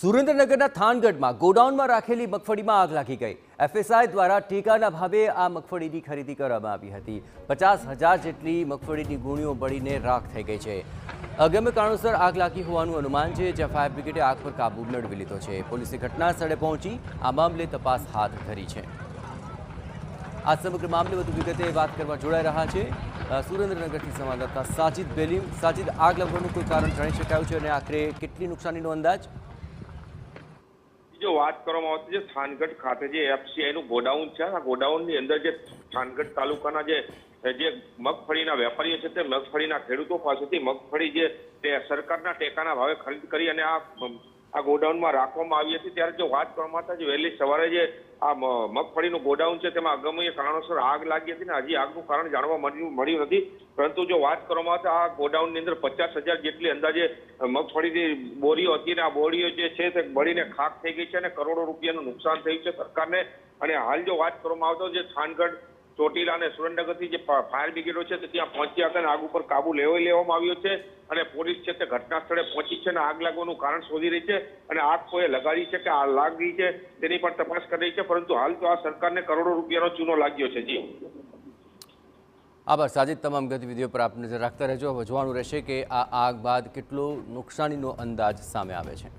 સુરેન્દ્રનગરના થાનગઢમાં ગોડાઉનમાં રાખેલી મગફળીમાં આગ લાગી ગઈ। એફએસઆઈ દ્વારા ટેકાના ભાવે આ મગફળીની ખરીદી કરવામાં આવી હતી। 50,000 જેટલી મગફળીની ગુણીઓ બળીને રાખ થઈ ગઈ છે। અગમ્ય કારણોસર આગ લાગી હોવાનું અનુમાન છે, જ્યાં ફાયર બ્રિગેડે આગ પર કાબુ મેળવી લીધો છે। પોલીસે ઘટના સ્થળે પહોંચી આ મામલે તપાસ હાથ ધરી છે। આ સમગ્ર મામલે વધુ વિગતે વાત કરવા જોડાઈ રહ્યા છે સુરેન્દ્રનગરથી સંવાદદાતા સાજિદ બેલીમ। સાજિદ, આગ લાગવાનું કોઈ કારણ જાણી શકાયું છે અને આખરે કેટલી નુકસાનીનો અંદાજ? जो बात કરવામાં આવતી છે થાનગઢ ખાતે જે એફસીઆઈ નું ગોડાઉન છે, આ ગોડાઉનની અંદર જે થાનગઢ તાલુકાના જે મગફળીના વેપારીઓ છે તે મગફળીના ખેડૂતો પાસેથી મગફળી જે સરકારના ટેકાના ભાવે ખરીદ કરી અને આ ગોડાઉનમાં રાખવામાં આવી હતી। ત્યારે જો વાત કરવામાં આવતા વહેલી સવારે જે આ મગફળીનું ગોડાઉન છે તેમાં અગમ્ય કારણોસર આગ લાગી હતી ને હજી આગનું કારણ જાણવા મળ્યું નથી। પરંતુ જો વાત કરવામાં આવતા આ ગોડાઉનની અંદર 50,000 જેટલી અંદાજે મગફળીની બોરીઓ હતી ને આ બોરીઓ જે છે તે બળીને ખાક થઈ ગઈ છે અને કરોડો રૂપિયાનું નુકસાન થયું છે સરકારને। અને હાલ જો વાત કરવામાં આવતો જે થાનગઢ, ચોટીલા અને સુરેન્દ્રનગરથી જે ફાયર બ્રિગેડો છે તે ત્યાં પહોંચ્યા હતા અને આગ ઉપર કાબુ લેવામાં આવ્યો છે અને પોલીસ છે તે ઘટના સ્થળે પહોંચી છે અને આગ લાગવાનું કારણ શોધી રહી છે અને આગ કોઈએ લગાડી છે કે આ લાગી છે તેની પણ તપાસ કરી રહી છે। પરંતુ હાલ તો આ સરકારને કરોડો રૂપિયાનો ચૂનો લાગ્યો છે। જી આભાર સાજિદ, તમામ ગતિવિધિઓ પર આપ નજર રાખતા રહેજો। હવે જોવાનું રહેશે કે આ આગ બાદ કેટલો નુકસાનીનો અંદાજ સામે આવે છે।